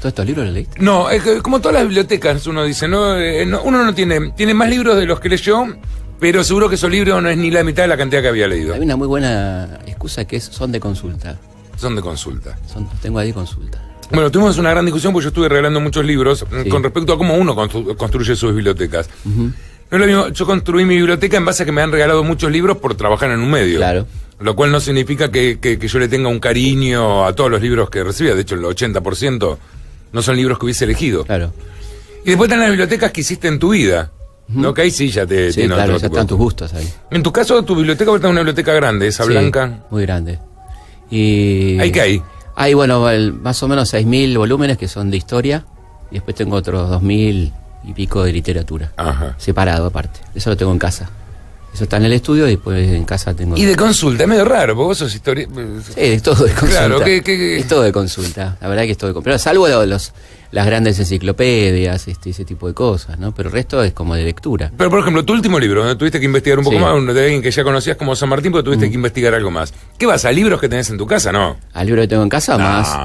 ¿Todos estos libros los leíste? No, es que como todas las bibliotecas, uno dice, uno no tiene más libros de los que leyó, pero seguro que esos libros no es ni la mitad de la cantidad que había leído. Hay una muy buena excusa que son de consulta. Son de consulta. Tengo ahí consulta. Bueno, tuvimos una gran discusión porque yo estuve regalando muchos libros con respecto a cómo uno construye sus bibliotecas. No es lo mismo, yo construí mi biblioteca en base a que me han regalado muchos libros por trabajar en un medio. Claro. Lo cual no significa que yo le tenga un cariño a todos los libros que recibía. De hecho, el 80% no son libros que hubiese elegido. Claro. Y después están las bibliotecas que hiciste en tu vida. ¿No? Que ahí sí ya te tiene claro, otro ya están tus gustos ahí. En tu caso, tu biblioteca es una biblioteca grande, esa blanca. Muy grande. Y ¿Hay qué hay? Hay, bueno, más o menos 6.000 volúmenes que son de historia. Y después tengo otros 2.000 y pico de literatura. Ajá. Separado aparte. Eso lo tengo en casa. Eso está en el estudio y después en casa tengo... Y de consulta, es medio raro, porque vos sos historia... Sí, es todo de consulta. Claro, es todo de consulta. La verdad que es todo de consulta. Pero salvo las grandes enciclopedias, ese tipo de cosas, ¿no? Pero el resto es como de lectura. Pero, por ejemplo, tu último libro, ¿no? Tuviste que investigar un poco más, de alguien que ya conocías como San Martín, pero tuviste que investigar algo más. ¿Qué vas, a libros que tenés en tu casa, no? ¿A libros que tengo en casa?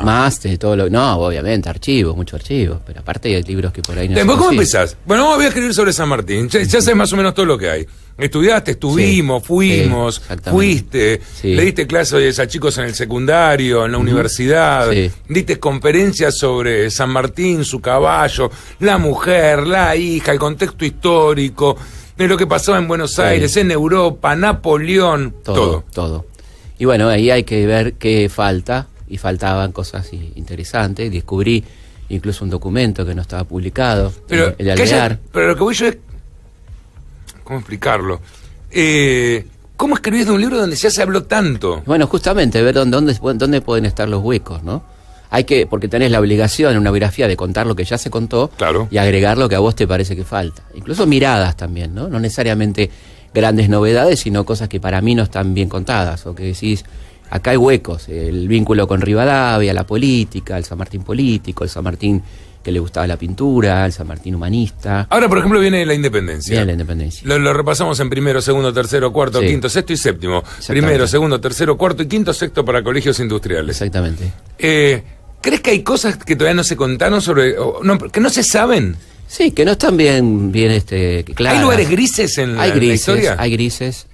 Más de todo lo... No, obviamente, archivos, muchos archivos. Pero aparte hay libros que por ahí no... ¿Cómo empezás? Bueno, voy a escribir sobre San Martín. Ya sabes más o menos todo lo que hay. Estudiaste, estuvimos, fuimos, fuiste, le diste clases a chicos en el secundario, en la universidad, diste conferencias sobre San Martín, su caballo, la mujer, la hija, el contexto histórico, de lo que pasaba en Buenos Aires, en Europa, Napoleón, todo. Y bueno, ahí hay que ver qué falta, y faltaban cosas interesantes. Descubrí incluso un documento que no estaba publicado, pero, el Alvear. Pero lo que voy yo es... ¿Cómo explicarlo? ¿Cómo escribís de un libro donde ya se habló tanto? Bueno, justamente, ver dónde pueden estar los huecos, ¿no? Porque tenés la obligación en una biografía de contar lo que ya se contó, claro, y agregar lo que a vos te parece que falta. Incluso miradas también, ¿no? No necesariamente grandes novedades, sino cosas que para mí no están bien contadas, o que decís, acá hay huecos, el vínculo con Rivadavia, la política, el San Martín político, el San Martín que le gustaba la pintura, el San Martín humanista. Ahora, por ejemplo, viene la independencia. Viene la independencia. Lo repasamos en primero, segundo, tercero, cuarto, quinto, sexto y séptimo. Primero, segundo, tercero, cuarto y quinto, sexto para colegios industriales. Exactamente. ¿Crees que hay cosas que todavía no se contaron que no se saben? Sí, que no están bien claras. ¿Hay lugares grises en la historia? Hay grises.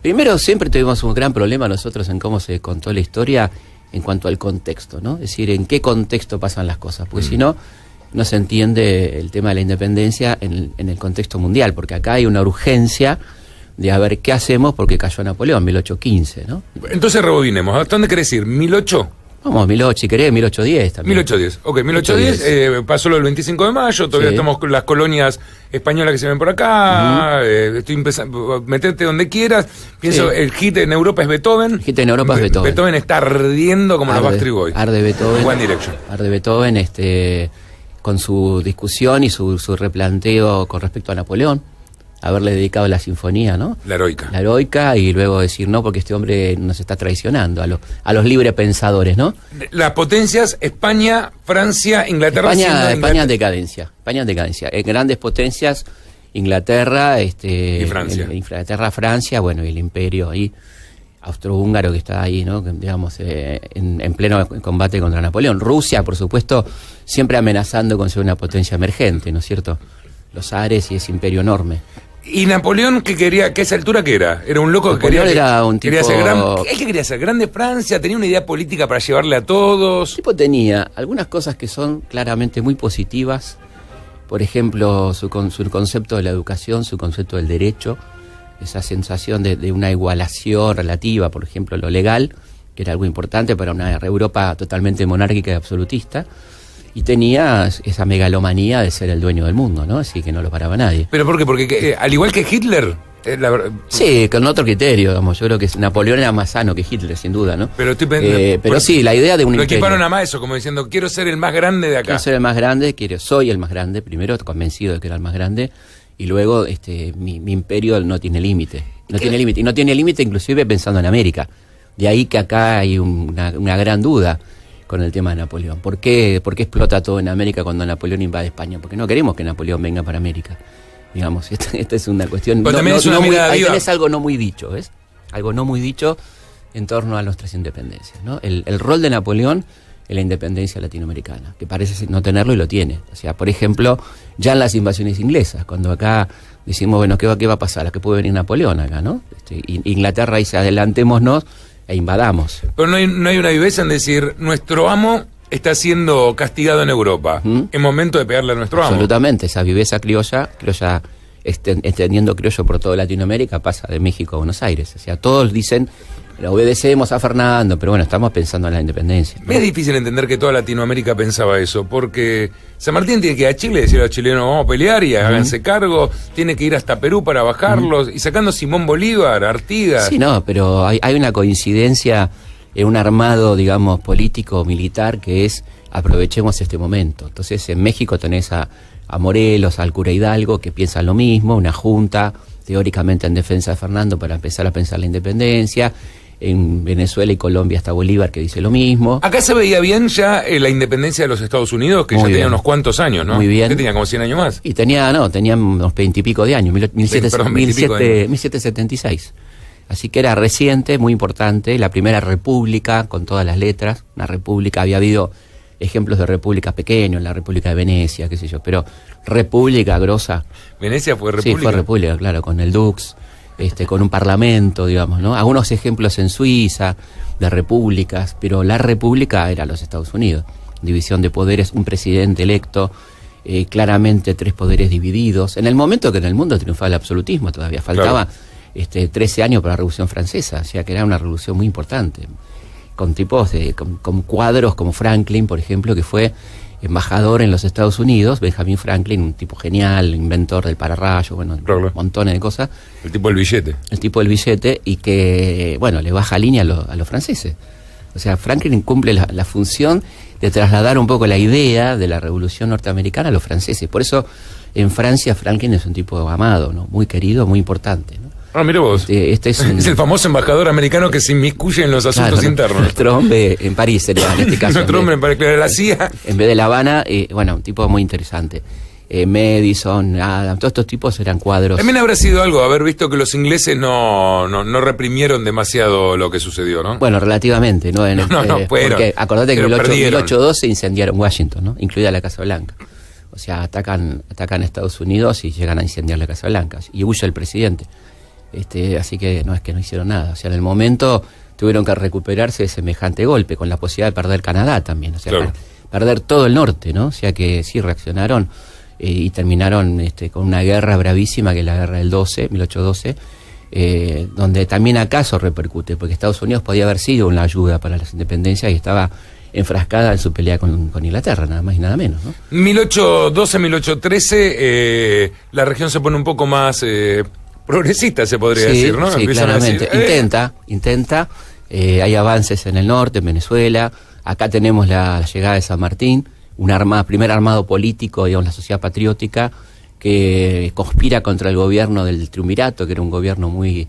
Primero, siempre tuvimos un gran problema nosotros en cómo se contó la historia en cuanto al contexto, ¿no? Es decir, en qué contexto pasan las cosas, porque si no se entiende el tema de la independencia en el contexto mundial, porque acá hay una urgencia de a ver qué hacemos porque cayó Napoleón, 1815, ¿no? Entonces rebobinemos, ¿hasta dónde querés ir? ¿18? Vamos, 18, si querés, 1810 también. 1810, ok, 1810, pasó lo del 25 de mayo, todavía estamos con las colonias españolas que se ven por acá, estoy empezando, meterte donde quieras, pienso, el hit en Europa es Beethoven. El hit en Europa es Beethoven. Beethoven está ardiendo como los Backstreet Boys. Arde Beethoven. One Direction. Arde Beethoven, con su discusión y su replanteo con respecto a Napoleón, haberle dedicado la sinfonía, ¿no? La heroica. La heroica, y luego decir no, porque este hombre nos está traicionando a los libres pensadores, ¿no? Las potencias, España, Francia, Inglaterra. España en decadencia. Grandes potencias, Inglaterra, y Francia. Inglaterra, Francia, bueno, y el imperio ahí, austrohúngaro que está ahí, ¿no? Digamos, en pleno combate contra Napoleón. Rusia, por supuesto, siempre amenazando con ser una potencia emergente, ¿no es cierto? Los zares y ese imperio enorme. ¿Y Napoleón qué quería? ¿Qué esa altura que era? ¿Era un loco Napoleón que quería un tipo... ¿Qué quería hacer? ¿Grande Francia? ¿Tenía una idea política para llevarle a todos? El tipo tenía algunas cosas que son claramente muy positivas. Por ejemplo, su concepto de la educación, su concepto del derecho, esa sensación de una igualación relativa, por ejemplo, lo legal, que era algo importante para una Europa totalmente monárquica y absolutista. Y tenía esa megalomanía de ser el dueño del mundo, ¿no? Así que no lo paraba nadie. ¿Pero por qué? Porque al igual que Hitler... Sí, con otro criterio, digamos. Yo creo que Napoleón era más sano que Hitler, sin duda, ¿no? Pero sí, la idea de un imperio. Lo equiparon imperio. a más eso, como diciendo, quiero ser el más grande de acá. Quiero ser el más grande, soy el más grande, primero convencido de que era el más grande, y luego mi imperio no tiene límite. No tiene límite, y no tiene límite inclusive pensando en América. De ahí que acá hay una gran duda con el tema de Napoleón. ¿Por qué explota todo en América cuando Napoleón invade España? Porque no queremos que Napoleón venga para América. Digamos, esta es una cuestión... Ahí tenés algo no muy dicho, ¿ves? Algo no muy dicho en torno a nuestras independencias, ¿no? El rol de Napoleón en la independencia latinoamericana, que parece no tenerlo y lo tiene. O sea, por ejemplo, ya en las invasiones inglesas, cuando acá decimos, bueno, ¿qué va a pasar? ¿A qué puede venir Napoleón acá, no? Inglaterra dice, adelantémonos e invadamos. Pero no hay una viveza en decir, nuestro amo está siendo castigado en Europa. Es momento de pegarle a nuestro amo. Absolutamente, esa viveza criolla extendiendo criollo por toda Latinoamérica, pasa de México a Buenos Aires. O sea, todos dicen, obedecemos a Fernando, pero bueno, estamos pensando en la independencia, ¿no? Es difícil entender que toda Latinoamérica pensaba eso, porque San Martín tiene que ir a Chile y decirle a los chilenos, vamos a pelear y háganse cargo, tiene que ir hasta Perú para bajarlos, y sacando Simón Bolívar, Artigas. Sí, no, pero hay una coincidencia en un armado, digamos, político, militar, que es, aprovechemos este momento. Entonces, en México tenés a Morelos, al cura Hidalgo, que piensan lo mismo, una junta teóricamente en defensa de Fernando para empezar a pensar la independencia. En Venezuela y Colombia está Bolívar, que dice lo mismo. Acá se veía bien ya la independencia de los Estados Unidos, que muy ya tenía unos cuantos años, ¿no? Muy bien. ¿Qué tenía, como 100 años más? Y tenía unos 20 y pico de años, 1776. Así que era reciente, muy importante, la primera república, con todas las letras, una república. Había habido ejemplos de república pequeños, la República de Venecia, qué sé yo, pero república grosa. ¿Venecia fue república? Sí, fue república, claro, con el Dux, con un parlamento, digamos, ¿no? Algunos ejemplos en Suiza de repúblicas, pero la república era los Estados Unidos. División de poderes, un presidente electo, claramente 3 poderes divididos. En el momento que en el mundo triunfaba el absolutismo, todavía faltaba 13 años para la Revolución Francesa, o sea que era una revolución muy importante, con tipos con cuadros como Franklin, por ejemplo, que fue embajador en los Estados Unidos. Benjamin Franklin, un tipo genial, inventor del pararrayo, bueno, montones de cosas. El tipo del billete. El tipo del billete, y que, bueno, le baja línea a los franceses. O sea, Franklin cumple la función de trasladar un poco la idea de la Revolución Norteamericana a los franceses. Por eso, en Francia, Franklin es un tipo amado, ¿no? Muy querido, muy importante, ¿no? Ah, mira vos. Es el famoso embajador americano que se inmiscuye en los asuntos internos. Nuestro hombre en París sería, en este caso. Nuestro hombre en París, la CIA. En vez de La Habana, un tipo muy interesante. Madison, Adam, todos estos tipos eran cuadros. También habrá sido algo, haber visto que los ingleses no reprimieron demasiado lo que sucdeció, ¿no? Bueno, relativamente, ¿no? Porque acordate que en 1812 incendiaron Washington, ¿no? Incluida la Casa Blanca. O sea, atacan a Estados Unidos y llegan a incendiar la Casa Blanca. Y huye el presidente. Así que no es que no hicieron nada. O sea, en el momento tuvieron que recuperarse de semejante golpe, con la posibilidad de perder Canadá también. O sea, perder todo el norte, ¿no? O sea que sí reaccionaron y terminaron con una guerra bravísima, que es la guerra del 1812, donde también acaso repercute, porque Estados Unidos podía haber sido una ayuda para las independencias y estaba enfrascada en su pelea con Inglaterra, nada más y nada menos, ¿no? 1812, 1813, la región se pone un poco más progresista, se podría decir, ¿no? Sí, claramente. Intenta. Hay avances en el norte, en Venezuela. Acá tenemos la llegada de San Martín, primer armado político, digamos, la Sociedad Patriótica, que conspira contra el gobierno del Triunvirato, que era un gobierno muy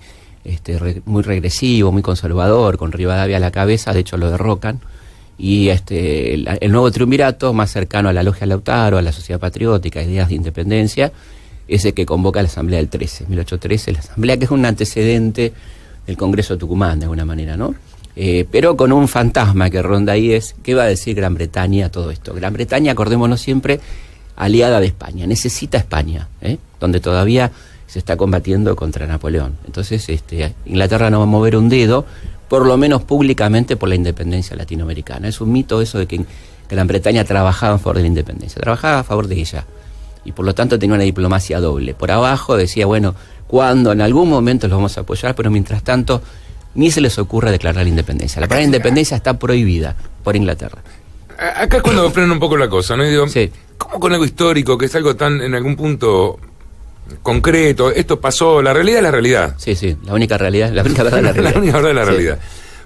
regresivo, muy conservador, con Rivadavia a la cabeza. De hecho lo derrocan. Y el nuevo Triunvirato, más cercano a la Logia Lautaro, a la Sociedad Patriótica, ideas de independencia, es el que convoca la Asamblea del 1813, la Asamblea que es un antecedente del Congreso de Tucumán, de alguna manera, ¿no? Pero con un fantasma que ronda ahí es, ¿qué va a decir Gran Bretaña a todo esto? Gran Bretaña, acordémonos siempre, aliada de España, necesita España, donde todavía se está combatiendo contra Napoleón. Entonces, Inglaterra no va a mover un dedo, por lo menos públicamente, por la independencia latinoamericana. Es un mito eso de que Gran Bretaña trabajaba a favor de la independencia, trabajaba a favor de ella. Y por lo tanto tenía una diplomacia doble. Por abajo decía, bueno, cuando en algún momento los vamos a apoyar, pero mientras tanto ni se les ocurre declarar la independencia. La palabra independencia está prohibida por Inglaterra. Acá es cuando frena un poco la cosa, ¿no? Y digo, sí. ¿Cómo con algo histórico, que es algo tan, en algún punto concreto, esto pasó, la realidad es la realidad? Sí, la única realidad, la única verdad es la realidad. La única verdad es la realidad.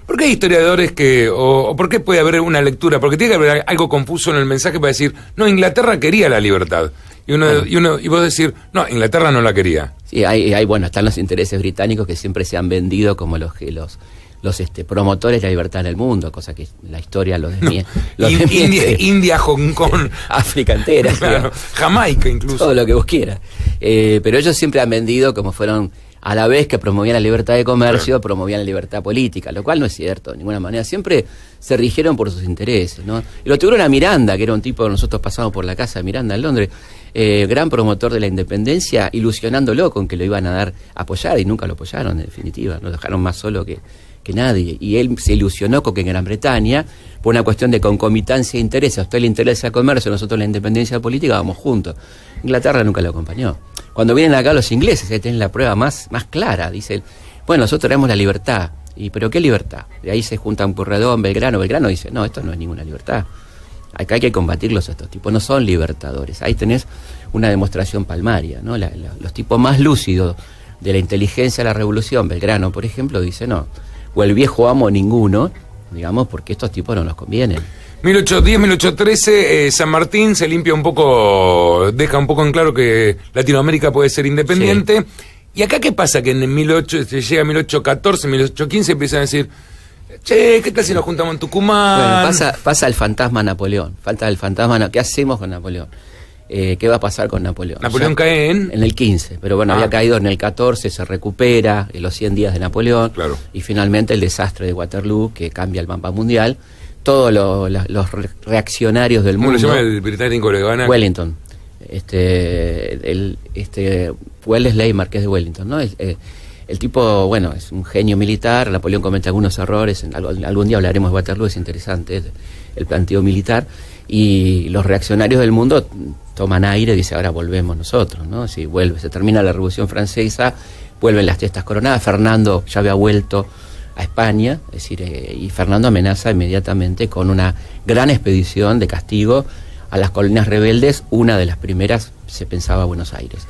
¿Por qué hay historiadores o por qué puede haber una lectura? Porque tiene que haber algo confuso en el mensaje para decir, no, Inglaterra quería la libertad. Y vos decir, no, Inglaterra no la quería. Sí, están los intereses británicos que siempre se han vendido como los promotores de la libertad en el mundo, cosa que la historia India, Hong Kong, África entera, claro, Jamaica incluso. Todo lo que vos quieras. Pero ellos siempre han vendido como fueron a la vez que promovían la libertad de comercio, promovían la libertad política, lo cual no es cierto de ninguna manera. Siempre se rigieron por sus intereses, ¿no? Y lo tuvieron a Miranda, que era un tipo, nosotros pasamos por la casa de Miranda en Londres, gran promotor de la independencia, ilusionándolo con que lo iban a dar a apoyar, y nunca lo apoyaron, en definitiva, lo dejaron más solo que nadie. Y él se ilusionó con que en Gran Bretaña, por una cuestión de concomitancia de intereses, a usted le interesa el comercio, nosotros la independencia política, vamos juntos. Inglaterra nunca lo acompañó. Cuando vienen acá los ingleses, ahí tienen la prueba más clara, dice él, bueno, nosotros tenemos la libertad. ¿Pero qué libertad? De ahí se juntan Pueyrredón, Belgrano dice, no, esto no es ninguna libertad. Acá hay que combatirlos a estos tipos, no son libertadores. Ahí tenés una demostración palmaria, ¿no? Los tipos más lúcidos de la inteligencia de la revolución, Belgrano, por ejemplo, dice, no, o el viejo amo ninguno, digamos, porque estos tipos no nos convienen. 1810, 1813, San Martín se limpia un poco, deja un poco en claro que Latinoamérica puede ser independiente. Sí. ¿Y acá qué pasa? Que en 18, llega 1814, 1815 empiezan a decir, che, ¿qué tal si nos juntamos en Tucumán? Bueno, pasa el fantasma Napoleón, falta el fantasma, ¿qué hacemos con Napoleón? ¿Qué va a pasar con Napoleón? Napoleón cae en el 15, pero bueno, había caído en el 14, se recupera en los 100 días de Napoleón, claro. Y finalmente el desastre de Waterloo, que cambia el mapa mundial. Todos los reaccionarios del mundo. ¿Cómo le llama el británico? Wellington. Wellesley, marqués de Wellington, ¿no? El tipo, bueno, es un genio militar. Napoleón comete algunos errores. Algún día hablaremos de Waterloo, es interesante el planteo militar. Y los reaccionarios del mundo toman aire y dicen, ahora volvemos nosotros, ¿no? Si se termina la Revolución Francesa, vuelven las testas coronadas. Fernando ya había vuelto a España, es decir, y Fernando amenaza inmediatamente con una gran expedición de castigo a las colonias rebeldes. Una de las primeras se pensaba Buenos Aires.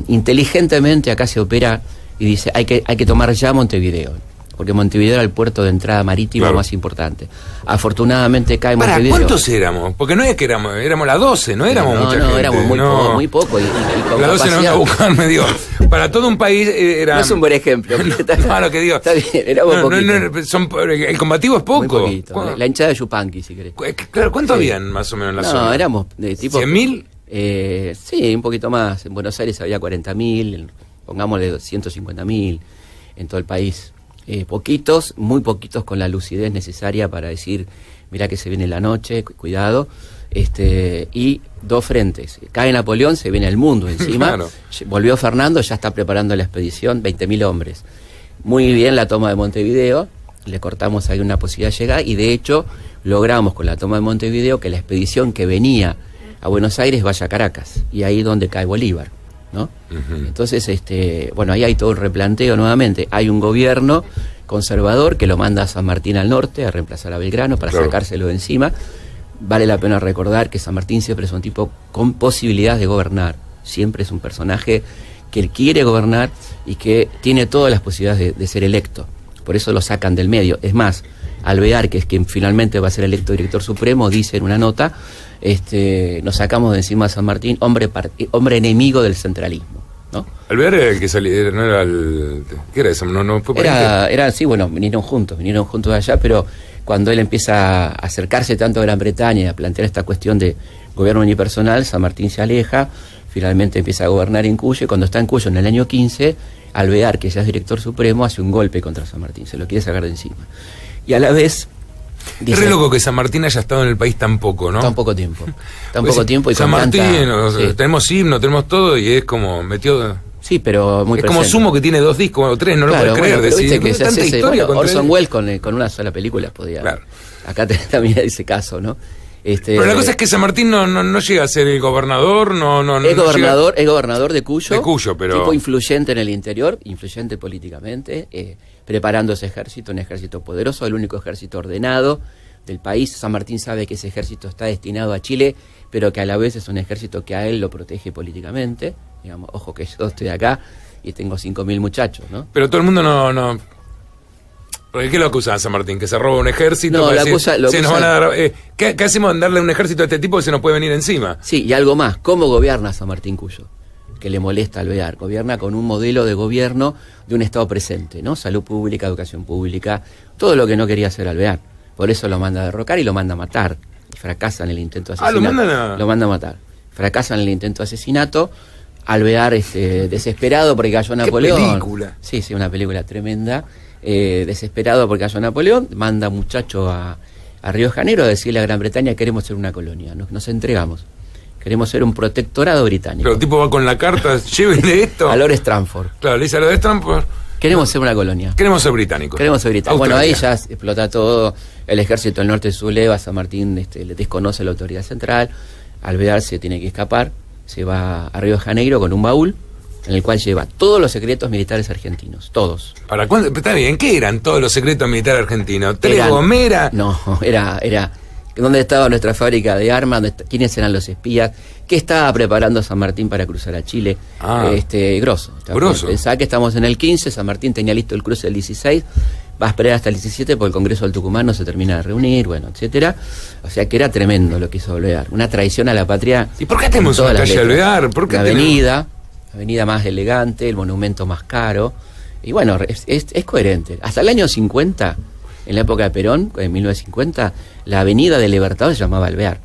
Inteligentemente acá se opera y dice, hay que tomar ya Montevideo, porque Montevideo era el puerto de entrada marítima más importante. Afortunadamente cae Montevideo. ¿Cuántos éramos? Porque no es que éramos las 12, no éramos mucha gente. No, éramos muy poco. Y con las 12 no iban a buscarme, digo. Para todo un país era... No es un buen ejemplo. Claro que digo. Está bien, éramos el combativo es poco. Muy poquito. La hinchada de Yupanqui, si querés. Claro, ¿cuánto habían más o menos en la zona? No, éramos de tipo... ¿100.000? Sí, un poquito más. En Buenos Aires había 40.000, pongámosle 150.000 en todo el país. Poquitos, muy poquitos con la lucidez necesaria para decir, mirá que se viene la noche, cuidado. Y dos frentes. Cae Napoleón, se viene el mundo encima. Claro. Volvió Fernando, ya está preparando la expedición, 20.000 hombres. Muy bien la toma de Montevideo, le cortamos ahí una posibilidad de llegar, y de hecho logramos con la toma de Montevideo que la expedición que venía a Buenos Aires vaya a Caracas, y ahí donde cae Bolívar, ¿no? Uh-huh. Entonces, bueno, ahí hay todo un replanteo nuevamente. Hay un gobierno conservador que lo manda a San Martín al norte a reemplazar a Belgrano para sacárselo de encima. Vale la pena recordar que San Martín siempre es un tipo con posibilidades de gobernar, siempre es un personaje que quiere gobernar y que tiene todas las posibilidades de ser electo. Por eso lo sacan del medio. Es más, Alvear, que es quien finalmente va a ser electo director supremo, dice en una nota, nos sacamos de encima a San Martín, hombre enemigo del centralismo, ¿no? Alvear era el que salía, no era el... ¿Qué era eso? No fue por sí, bueno, vinieron juntos de allá, pero cuando él empieza a acercarse tanto a Gran Bretaña y a plantear esta cuestión de gobierno unipersonal, San Martín se aleja, finalmente empieza a gobernar en Cuyo, y cuando está en Cuyo en el año 15, Alvear, que ya es director supremo, hace un golpe contra San Martín, se lo quiere sacar de encima. Y a la vez... Es re loco que San Martín haya estado en el país tan poco, ¿no? Tan poco tiempo. Y San Martín, tenemos himno, tenemos todo, y es como metió... Sí, pero muy es presente. como Sumo, que tiene 2 discos o 3, no lo puedes creer. Decir, que se tanta historia Orson Welles con una sola película podía... Claro. Acá también ese caso, ¿no? Pero la cosa es que San Martín no llega a ser el gobernador, es gobernador de Cuyo. De Cuyo, pero... Tipo influyente en el interior, influyente políticamente, preparando ese ejército, un ejército poderoso, el único ejército ordenado del país. San Martín sabe que ese ejército está destinado a Chile, pero que a la vez es un ejército que a él lo protege políticamente. Digamos, ojo que yo estoy acá y tengo 5.000 muchachos, ¿no? Pero todo el mundo no... ¿Por qué lo acusan a San Martín? ¿Que se roba un ejército? No, lo acusa... ¿Qué hacemos en darle un ejército a este tipo que se nos puede venir encima? Sí, y algo más. ¿Cómo gobierna San Martín Cuyo? Que le molesta a Alvear. Gobierna con un modelo de gobierno de un Estado presente, ¿no? Salud pública, educación pública, todo lo que no quería hacer Alvear. Por eso lo manda a derrocar y lo manda a matar. Y fracasa en el intento de asesinato. Lo manda a matar. Fracasa en el intento de asesinato. Alvear desesperado porque cayó Napoleón. ¿Qué película? Sí, una película tremenda. Desesperado porque cayó Napoleón, manda muchacho a Río de Janeiro a decirle a Gran Bretaña: queremos ser una colonia, nos entregamos. Queremos ser un protectorado británico. Pero el tipo va con la carta, llévenle esto. A Lord Stranford. Claro, le dice a Lord Stranford: queremos ser una colonia. Queremos ser británicos. Queremos ser británicos. Bueno, ahí ya explota todo. El ejército del norte se subleva, San Martín le desconoce la autoridad central. Alvear se tiene que escapar. Se va a Río de Janeiro con un baúl en el cual lleva todos los secretos militares argentinos. Todos. ¿Para cuándo? Está bien, ¿qué eran todos los secretos militares argentinos? ¿Tres Gomera? No, era dónde estaba nuestra fábrica de armas, quiénes eran los espías, qué estaba preparando San Martín para cruzar a Chile. Grosso. Pensá que estamos en el 15, San Martín tenía listo el cruce del 16, va a esperar hasta el 17 porque el Congreso del Tucumán no se termina de reunir, bueno, etcétera. O sea que era tremendo lo que hizo Alvear, una traición a la patria. ¿Y por qué tenemos una calle Alvear? ¿Por qué la avenida más elegante, el monumento más caro? Y bueno, es coherente. Hasta el año 50, en la época de Perón, en 1950, la avenida del Libertador se llamaba Alvear.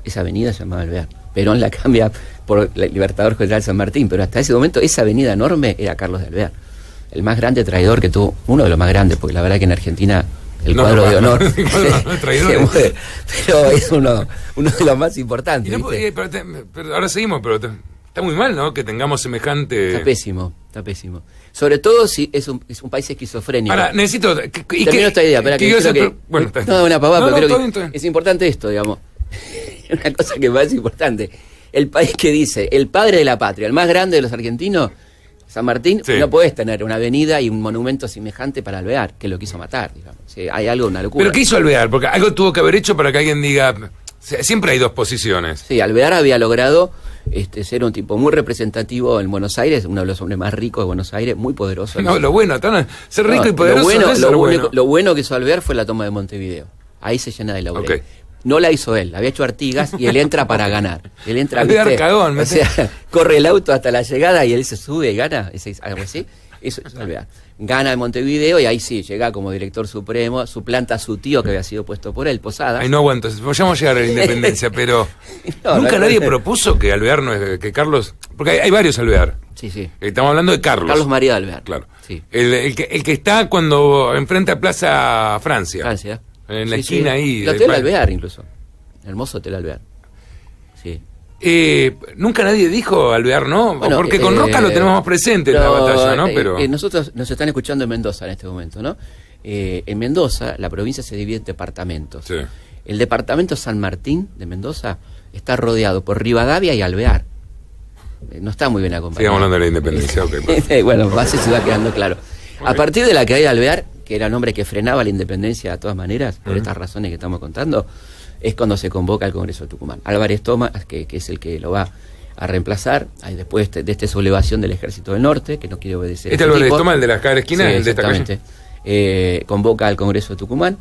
Esa avenida se llamaba Alvear. Perón la cambia por el Libertador General San Martín, pero hasta ese momento esa avenida enorme era Carlos de Alvear. El más grande traidor que tuvo, uno de los más grandes, porque la verdad que en Argentina el cuadro de honor pero es uno de los más importantes. Pero ahora seguimos, pero está muy mal, ¿no? Que tengamos semejante... Está pésimo. Sobre todo si es un país esquizofrénico. Ahora, necesito... Termino esta idea, para que... Bueno, una pavada, pero creo que es importante esto, digamos. Una cosa que me parece importante. El país que dice, el padre de la patria, el más grande de los argentinos, San Martín, sí. No podés tener una avenida y un monumento semejante para Alvear, que lo quiso matar, digamos. Sí, hay algo, una locura. ¿Pero qué hizo Alvear? Porque algo tuvo que haber hecho para que alguien diga... Siempre hay dos posiciones. Sí, Alvear había logrado ser un tipo muy representativo en Buenos Aires, uno de los hombres más ricos de Buenos Aires, muy poderoso. No, lo bueno, ser rico y poderoso lo bueno que hizo Alvear fue la toma de Montevideo. Ahí se llena de laurel. Okay. No la hizo él, la había hecho Artigas y él entra para ganar. Él entra, ¿viste? Cagón, o sea, corre el auto hasta la llegada y él se sube y gana, algo así. Eso es Alvear. Gana en Montevideo y ahí sí, llega como director supremo, suplanta a su tío que había sido puesto por él, Posada. Ay, no aguanto, vayamos a llegar a la independencia, pero nunca nadie propuso que Alvear no es, que Carlos, porque hay varios Alvear. Sí. Estamos hablando de Carlos. Carlos María de Alvear. Claro. Sí. El que está cuando enfrente a Plaza Francia. Francia. En la esquina ahí. El Hotel Alvear incluso. El hermoso Hotel Alvear. Sí. Nunca nadie dijo Alvear, ¿no? Bueno, porque con Roca lo tenemos más presente en la batalla, ¿no? Pero nosotros nos están escuchando en Mendoza en este momento, ¿no? En Mendoza la provincia se divide en departamentos. Sí. El departamento San Martín de Mendoza está rodeado por Rivadavia y Alvear. No está muy bien acompañado. Sigamos hablando de la independencia. Okay, bueno, así se va quedando claro. A partir de la caída de Alvear, que era un hombre que frenaba la independencia de todas maneras, por estas razones que estamos contando, es cuando se convoca al Congreso de Tucumán. Álvarez Thomas, que es el que lo va a reemplazar, después de esta sublevación del Ejército del Norte, que no quiere obedecer. ¿Este Álvarez Thomas, el de la esquina? Sí, exactamente. Convoca al Congreso de Tucumán.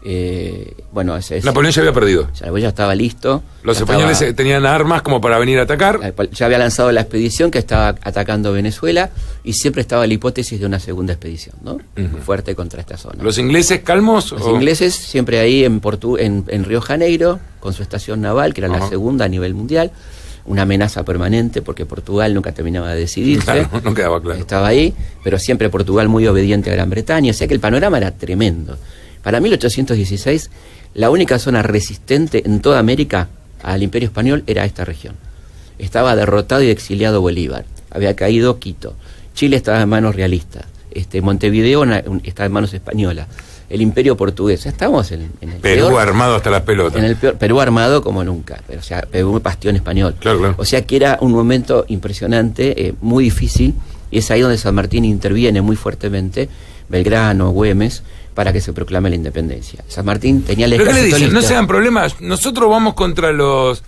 Napoleón ya había perdido. Ya estaba listo. Los españoles tenían armas como para venir a atacar. Ya había lanzado la expedición que estaba atacando Venezuela y siempre estaba la hipótesis de una segunda expedición, ¿no? Fuerte contra esta zona. ¿Los ingleses calmos? Los ingleses siempre ahí en Río de Janeiro, con su estación naval, que era la segunda a nivel mundial. Una amenaza permanente porque Portugal nunca terminaba de decidirse. Claro, no quedaba claro. Estaba ahí, pero siempre Portugal muy obediente a Gran Bretaña. O sea que el panorama era tremendo. Para 1816, la única zona resistente en toda América al Imperio Español era esta región. Estaba derrotado y exiliado Bolívar. Había caído Quito. Chile estaba en manos realistas. Montevideo estaba en manos españolas. El Imperio Portugués. Estábamos en el Perú peor, armado hasta las pelotas. En el peor, Perú armado como nunca. Pero, o sea, Perú bastión español. Claro. O sea que era un momento impresionante, muy difícil. Y es ahí donde San Martín interviene muy fuertemente, Belgrano, Güemes, para que se proclame la independencia. San Martín tenía el ejército. ¿Pero qué le dicen? listo. No se dan problemas. Nosotros vamos contra los...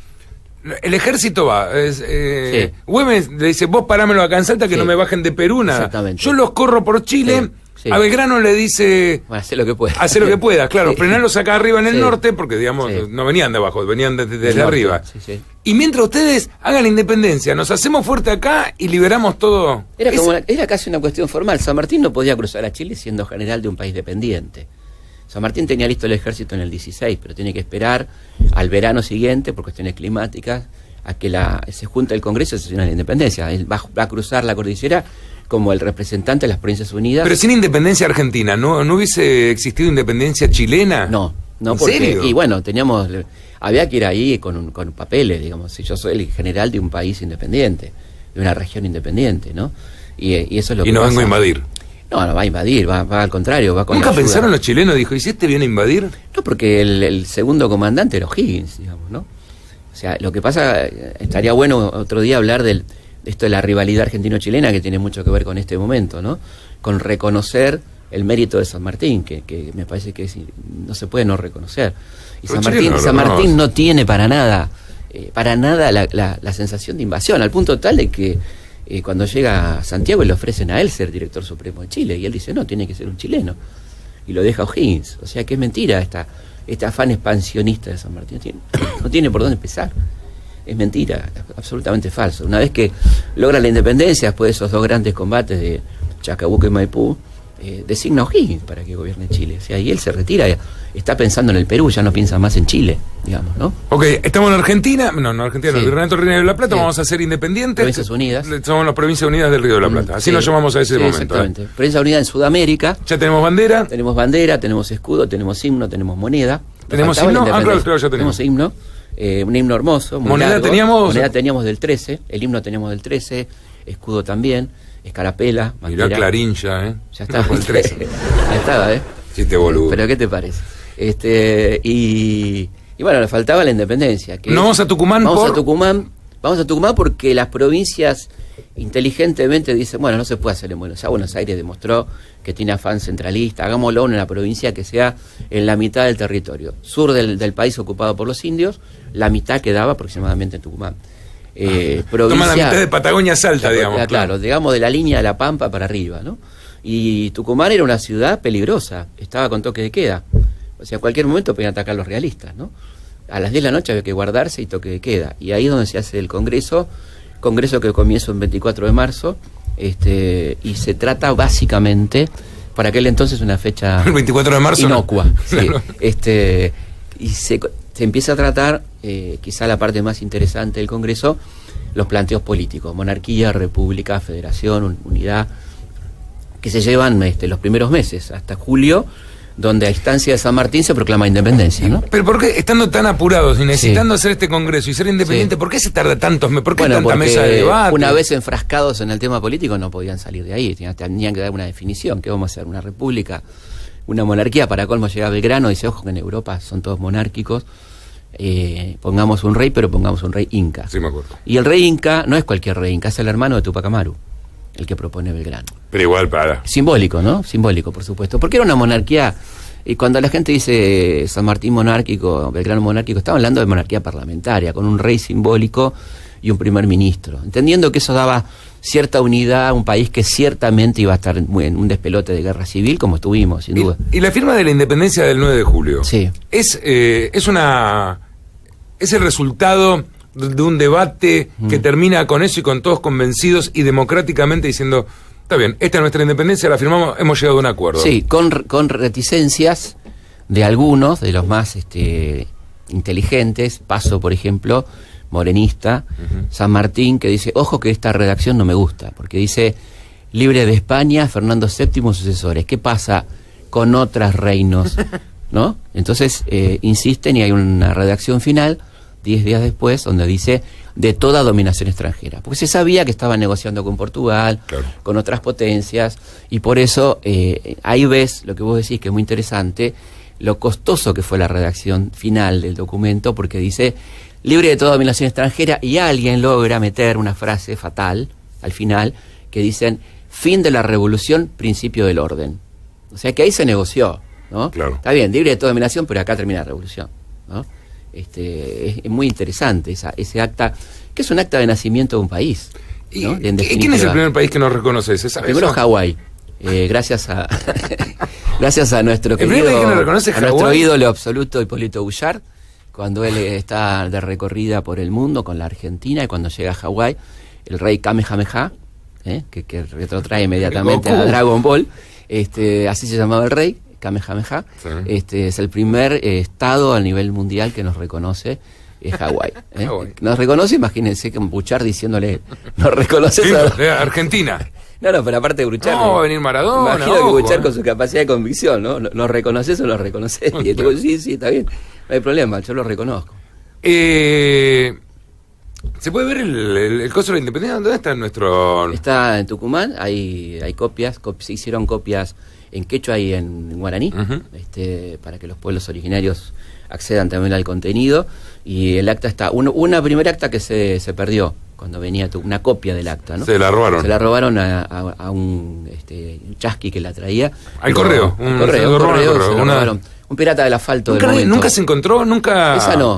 El ejército va. Sí. Güemes le dice, vos parámelo acá en Salta que no me bajen de Perú nada. Exactamente. Yo los corro por Chile. Sí. A Belgrano le dice... Bueno, hace lo que pueda. Hace lo que pueda, claro. Frenalos acá arriba en el norte, porque, digamos, no venían de abajo, venían desde arriba. Sí. Y mientras ustedes hagan la independencia, nos hacemos fuerte acá y liberamos todo. Era casi una cuestión formal. San Martín no podía cruzar a Chile siendo general de un país dependiente. San Martín tenía listo el ejército en el 16, pero tiene que esperar al verano siguiente, por cuestiones climáticas, a que se junta el Congreso y se sesiona la independencia. Él va a cruzar la cordillera como el representante de las Provincias Unidas. Pero sin independencia argentina, ¿no hubiese existido independencia chilena? No, ¿En porque, serio? Y bueno, había que ir ahí con papeles, digamos, si yo soy el general de un país independiente, de una región independiente, ¿no? Y eso es lo que no pasa. vengo a invadir. No va a invadir, va al contrario, va con ¿Nunca la ayuda. pensaron los chilenos, dijo, ¿y si este viene a invadir? No, porque el segundo comandante era O'Higgins, digamos, ¿no? O sea, lo que pasa, estaría bueno otro día hablar de esto de la rivalidad argentino-chilena, que tiene mucho que ver con este momento, ¿no? Con reconocer el mérito de San Martín, que me parece que no se puede no reconocer. Y San Martín no tiene para nada la sensación de invasión, al punto tal de que cuando llega a Santiago le ofrecen a él ser director supremo de Chile, y él dice, no, tiene que ser un chileno, y lo deja O'Higgins. O sea que es mentira este afán expansionista de San Martín. No tiene por dónde empezar. Es mentira, absolutamente falso. Una vez que logra la independencia, después de esos dos grandes combates de Chacabuco y Maipú, designa a O'Higgins para que gobierne Chile. O sea, y él se retira, está pensando en el Perú, ya no piensa más en Chile, digamos, ¿no? Ok, estamos en Argentina, no, Argentina, sí. El Virreinato del Río de la Plata, vamos a ser independientes. Provincias Unidas. Somos las Provincias Unidas del Río de la Plata, así nos llamamos a ese momento. Exactamente. Provincia Unida en Sudamérica. Ya tenemos bandera. Tenemos bandera, tenemos escudo, tenemos himno, tenemos moneda. ¿Tenemos himno? Claro, ya tenemos himno. Un himno hermoso. ¿Moneda teníamos? Moneda teníamos del 13, el himno teníamos del 13, escudo también, escarapela, bandera. Mirá Clarín ya, Ya está. Por el 13. Ya estaba, Chiste boludo. Pero ¿qué te parece? Y bueno, le faltaba la independencia. ¿No vamos a Tucumán? Vamos a Tucumán porque las provincias inteligentemente dicen, bueno, no se puede hacer en Buenos Aires. Ya Buenos Aires demostró que tiene afán centralista, hagámoslo en una provincia que sea en la mitad del territorio. Sur del país ocupado por los indios, la mitad quedaba aproximadamente en Tucumán. Toma la mitad de Patagonia Salta, digamos. Claro, digamos de la línea de la Pampa para arriba, ¿no? Y Tucumán era una ciudad peligrosa, estaba con toque de queda. O sea, en cualquier momento podían atacar los realistas, ¿no? A las 10 de la noche había que guardarse y toque de queda. Y ahí es donde se hace el congreso que comienza el 24 de marzo, y se trata básicamente, para aquel entonces una fecha el 24 de marzo inocua. No. Sí, Claro. Y se empieza a tratar, quizá la parte más interesante del congreso, los planteos políticos, monarquía, república, federación, unidad, que se llevan los primeros meses, hasta julio, donde a instancia de San Martín se proclama independencia, ¿no? Pero ¿por qué, estando tan apurados y necesitando hacer este congreso y ser independiente, por qué se tarda tantos meses? ¿Por qué tanta mesa de debate? Una vez enfrascados en el tema político no podían salir de ahí, tenían que dar una definición. ¿Qué vamos a hacer? ¿Una república? ¿Una monarquía? Para colmo llega Belgrano y dice, ojo que en Europa son todos monárquicos, pongamos un rey, pero pongamos un rey inca. Sí, me acuerdo. Y el rey inca no es cualquier rey inca, es el hermano de Tupac Amaru, el que propone Belgrano. Pero igual para... Simbólico, ¿no? Simbólico, por supuesto. Porque era una monarquía, y cuando la gente dice San Martín monárquico, Belgrano monárquico, estaba hablando de monarquía parlamentaria, con un rey simbólico y un primer ministro. Entendiendo que eso daba cierta unidad a un país que ciertamente iba a estar en un despelote de guerra civil, como estuvimos, sin duda. Y la firma de la independencia del 9 de julio. Sí. Es el resultado de un debate que termina con eso y con todos convencidos y democráticamente diciendo, está bien, esta es nuestra independencia, la firmamos, hemos llegado a un acuerdo. Sí, con reticencias de algunos, de los más inteligentes, Paso, por ejemplo, morenista, San Martín, que dice, ojo que esta redacción no me gusta, porque dice, libre de España, Fernando VII, sucesores. ¿Qué pasa con otros reinos? ¿No? Entonces, insisten y hay una redacción final 10 días después, donde dice de toda dominación extranjera, porque se sabía que estaban negociando con Portugal, claro, con otras potencias, y por eso ahí ves lo que vos decís, que es muy interesante, lo costoso que fue la redacción final del documento, porque dice libre de toda dominación extranjera, y alguien logra meter una frase fatal al final, que dicen fin de la revolución, principio del orden. O sea que ahí se negoció, ¿no? Claro. Está bien, libre de toda dominación, pero acá termina la revolución, ¿no? Es muy interesante ese acta, que es un acta de nacimiento de un país, ¿no? ¿Quién es el primer país que nos reconoce? Primero Hawái, gracias a gracias a nuestro querido, a nuestro ídolo absoluto Hipólito Bullard, cuando él está de recorrida por el mundo con la Argentina, y cuando llega a Hawái, el rey Kamehameha, que retrotrae inmediatamente a Dragon Ball, así se llamaba el rey Kamehameha, sí. Es el primer estado a nivel mundial que nos reconoce es Hawái. Nos reconoce, imagínense que Buchard diciéndole, nos reconoces Argentina. No, pero aparte de Buchard. No, va a venir Maradona. Imagino que Buchard con su capacidad de convicción, ¿no? ¿Nos reconoces o nos reconoces? Y el tipo, sí, está bien. No hay problema, yo lo reconozco. ¿Se puede ver el coso de la independencia? ¿Dónde está nuestro...? Está en Tucumán, hay copias, se hicieron copias en quechua y en guaraní, para que los pueblos originarios accedan también al contenido. Y el acta está, una primera acta que se perdió, cuando venía una copia del acta, ¿no? Se la robaron. Se la robaron a un chasqui que la traía. Al correo. Un correo. Un pirata del asfalto del momento. ¿Nunca se encontró? ¿Nunca?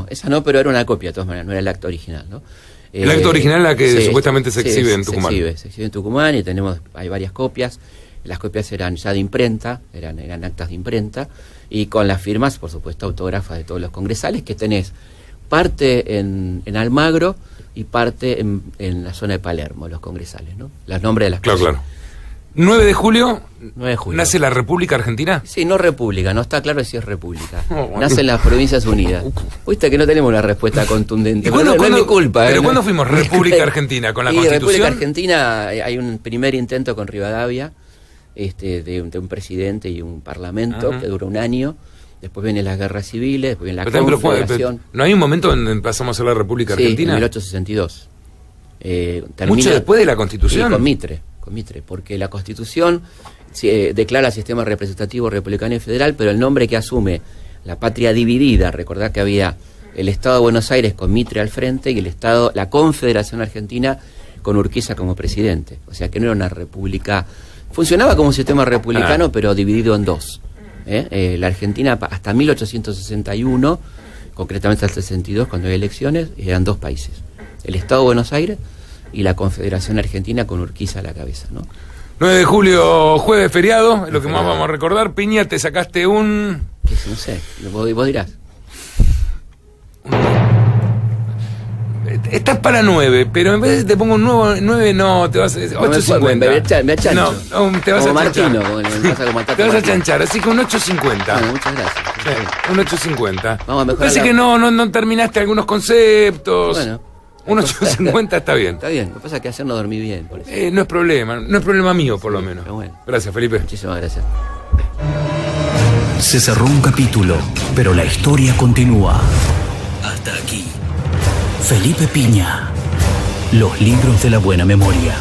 Esa no, pero era una copia de todas maneras, no era el acta original, ¿no? El acta original es la que supuestamente se exhibe en Tucumán. Se exhibe en Tucumán y hay varias copias. Las copias eran ya de imprenta, eran actas de imprenta, y con las firmas, por supuesto, autógrafas de todos los congresales, que tenés parte en Almagro y parte en la zona de Palermo, los congresales, ¿no? Los nombres de las cosas. Claro. 9 de julio, 9 de julio. ¿Nace la República Argentina? Sí, no república, no está claro si es república. Nace en las Provincias Unidas. Viste que no tenemos una respuesta contundente. Pero no es mi culpa. ¿Pero cuándo fuimos República República Argentina? ¿Con la Constitución? República Argentina hay un primer intento con Rivadavia, de un presidente y un parlamento, que duró un año. Después vienen las guerras civiles, después viene la Confederación. ¿No hay un momento en pasamos a ser la República Argentina? En 1862. ¿Mucho después de la Constitución? Con Mitre, porque la Constitución declara sistema representativo republicano y federal, pero el nombre que asume la patria dividida, recordad que había el Estado de Buenos Aires con Mitre al frente y la Confederación Argentina con Urquiza como presidente. O sea que no era una república, funcionaba como un sistema republicano, pero dividido en dos. La Argentina hasta 1861, concretamente hasta el 62, cuando hay elecciones, eran dos países: el Estado de Buenos Aires y la Confederación Argentina con Urquiza a la cabeza, ¿no? 9 de julio, jueves feriado, es lo que más vamos a recordar. Piña, te sacaste un... No sé, vos dirás. Estás para 9, pero en vez de te pongo un 9, no, te vas a... 8.50. Me achancho. No, te vas como a chanchar. Martino, te vas a chanchar, así que un 8.50. Bueno, muchas gracias. Un 8.50. Vamos a mejorar. Parece que no terminaste algunos conceptos. Bueno. Un 8.50 está bien. Está bien, lo que pasa es que ayer no dormí bien, por eso. No es problema mío, por lo menos. Bueno. Gracias, Felipe. Muchísimas gracias. Se cerró un capítulo, pero la historia continúa. Hasta aquí. Felipe Piña. Los libros de la buena memoria.